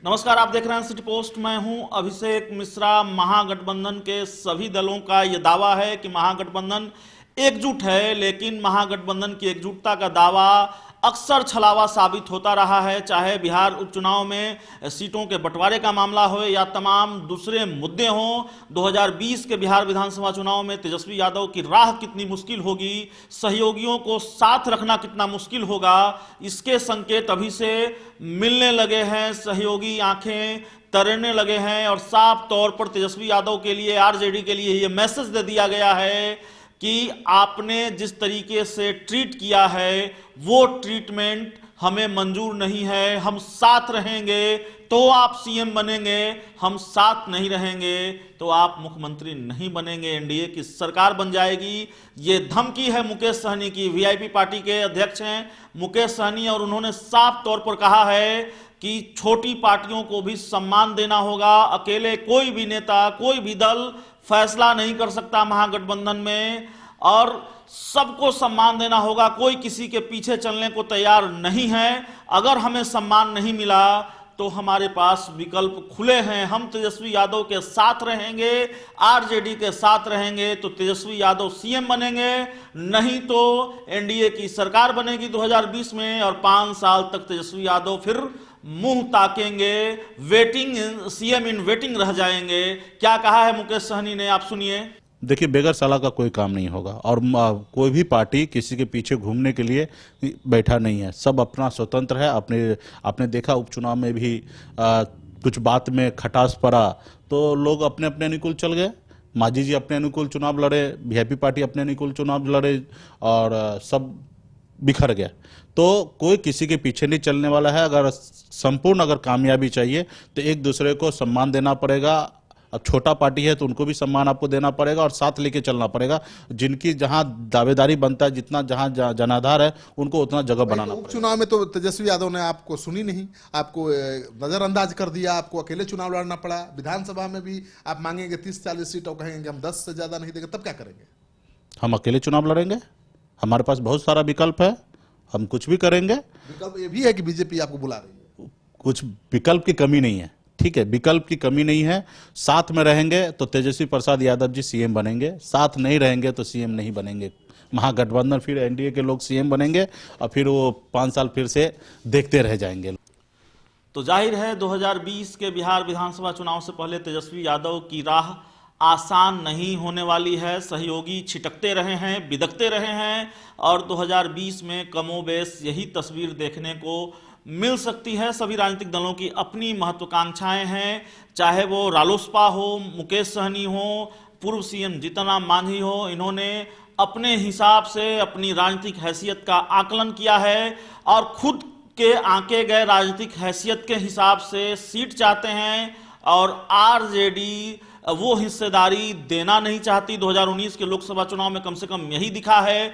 नमस्कार, आप देख रहे हैं सिटी पोस्ट। मैं हूं अभिषेक मिश्रा। महागठबंधन के सभी दलों का यह दावा है कि महागठबंधन एकजुट है, लेकिन महागठबंधन की एकजुटता का दावा अक्सर छलावा साबित होता रहा है। चाहे बिहार उपचुनाव में सीटों के बंटवारे का मामला हो या तमाम दूसरे मुद्दे हों। 2020 के बिहार विधानसभा चुनाव में तेजस्वी यादव की राह कितनी मुश्किल होगी, सहयोगियों को साथ रखना कितना मुश्किल होगा, इसके संकेत अभी से मिलने लगे हैं। सहयोगी आंखें तरने लगे हैं और साफ तौर पर तेजस्वी यादव के लिए, आरजेडी के लिए यह मैसेज दे दिया गया है कि आपने जिस तरीके से ट्रीट किया है वो ट्रीटमेंट हमें मंजूर नहीं है। हम साथ रहेंगे तो आप सीएम बनेंगे, हम साथ नहीं रहेंगे तो आप मुख्यमंत्री नहीं बनेंगे, एनडीए की सरकार बन जाएगी। ये धमकी है मुकेश सहनी की। वीआईपी पार्टी के अध्यक्ष हैं मुकेश सहनी और उन्होंने साफ तौर पर कहा है कि छोटी पार्टियों को भी सम्मान देना होगा। अकेले कोई भी नेता, कोई भी दल फैसला नहीं कर सकता महागठबंधन में, और सबको सम्मान देना होगा। कोई किसी के पीछे चलने को तैयार नहीं है। अगर हमें सम्मान नहीं मिला तो हमारे पास विकल्प खुले हैं। हम तेजस्वी यादव के साथ रहेंगे, आरजेडी के साथ रहेंगे तो तेजस्वी यादव सीएम बनेंगे, नहीं तो एनडीए की सरकार बनेगी 2020 में, और 5 साल तक तेजस्वी यादव फिर मुंह ताकेंगे, वेटिंग, सीएम इन वेटिंग रह जाएंगे। क्या कहा है मुकेश सहनी ने, आप सुनिए। देखिए, बेगर सलाह का कोई काम नहीं होगा और कोई भी पार्टी किसी के पीछे घूमने के लिए बैठा नहीं है। सब अपना स्वतंत्र है। आपने देखा उपचुनाव में भी कुछ बात में खटास पड़ा तो लोग अपने अपने अनुकूल चल गए। मांझी जी अपने अनुकूल चुनाव लड़े, वीआईपी पार्टी अपने अनुकूल चुनाव लड़े और सब बिखर गया। तो कोई किसी के पीछे नहीं चलने वाला है। अगर कामयाबी चाहिए तो एक दूसरे को सम्मान देना पड़ेगा। अब छोटा पार्टी है तो उनको भी सम्मान आपको देना पड़ेगा और साथ लेके चलना पड़ेगा। जिनकी जहां दावेदारी बनता है, जितना जहां जनाधार है, उनको उतना जगह बनाना पड़ेगा। उपचुनाव में तो तेजस्वी यादव ने आपको सुनी नहीं, आपको नजरअंदाज कर दिया, आपको अकेले चुनाव लड़ना पड़ा। विधानसभा में भी आप मांगेंगे 30-40 सीट और कहेंगे हम 10 से ज्यादा नहीं देंगे, तब क्या करेंगे? हम अकेले चुनाव लड़ेंगे, हमारे पास बहुत सारा विकल्प है, हम कुछ भी करेंगे। विकल्प ये भी है कि बीजेपी आपको बुला रही है। कुछ विकल्प की कमी नहीं है, ठीक है, विकल्प की कमी नहीं है। साथ में रहेंगे तो तेजस्वी प्रसाद यादव जी सीएम बनेंगे, साथ नहीं रहेंगे तो सीएम नहीं बनेंगे। महागठबंधन फिर एनडीए के लोग सीएम बनेंगे और फिर वो 5 साल फिर से देखते रह जाएंगे। तो जाहिर है 2020 के बिहार विधानसभा चुनाव से पहले तेजस्वी यादव की राह आसान नहीं होने वाली है। सहयोगी छिटकते रहे हैं, बिदकते रहे हैं और 2020 में कमोबेश यही तस्वीर देखने को मिल सकती है। सभी राजनीतिक दलों की अपनी महत्वाकांक्षाएं हैं, चाहे वो रालोसपा हो, मुकेश सहनी हो, पूर्व सीएम जीतन राम मांझी हो। इन्होंने अपने हिसाब से अपनी राजनीतिक हैसियत का आकलन किया है और खुद के आंके गए राजनीतिक हैसियत के हिसाब से सीट चाहते हैं और आरजेडी वो हिस्सेदारी देना नहीं चाहती। 2019 के लोकसभा चुनाव में कम से कम यही दिखा है।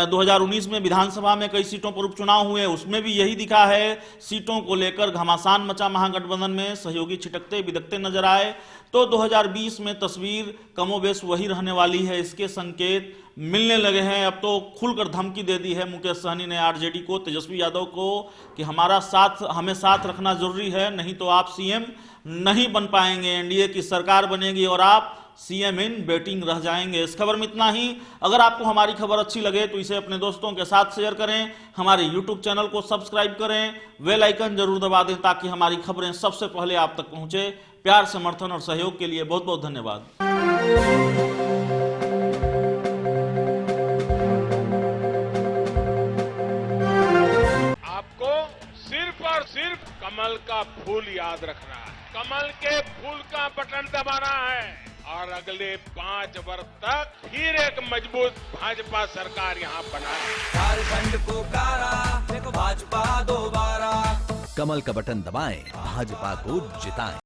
2019 में विधानसभा में कई सीटों पर उपचुनाव हुए, उसमें भी यही दिखा है। सीटों को लेकर घमासान मचा महागठबंधन में, सहयोगी छिटकते बिदकते नजर आए। तो 2020 में तस्वीर कमोबेश वही रहने वाली है, इसके संकेत मिलने लगे हैं। अब तो खुलकर धमकी दे दी है मुकेश सहनी ने आरजेडी को, तेजस्वी यादव को, कि हमें साथ रखना जरूरी है, नहीं तो आप सीएम नहीं बन पाएंगे, एनडीए की सरकार बनेगी और आप सीएम इन वेटिंग रह जाएंगे। इस खबर में इतना ही। अगर आपको हमारी खबर अच्छी लगे तो इसे अपने दोस्तों के साथ शेयर करें, हमारे यूट्यूब चैनल को सब्सक्राइब करें, बेल आइकन जरूर दबा दें ताकि हमारी खबरें सबसे पहले आप तक पहुंचे। प्यार, समर्थन और सहयोग के लिए बहुत बहुत धन्यवाद। सिर्फ और सिर्फ कमल का फूल याद रखना है, कमल के फूल का बटन दबाना है और अगले 5 वर्ष तक फिर एक मजबूत भाजपा सरकार यहाँ बनाए। झारखंड पुकारा, देखो भाजपा दोबारा। कमल का बटन दबाएं, भाजपा को जिताएं।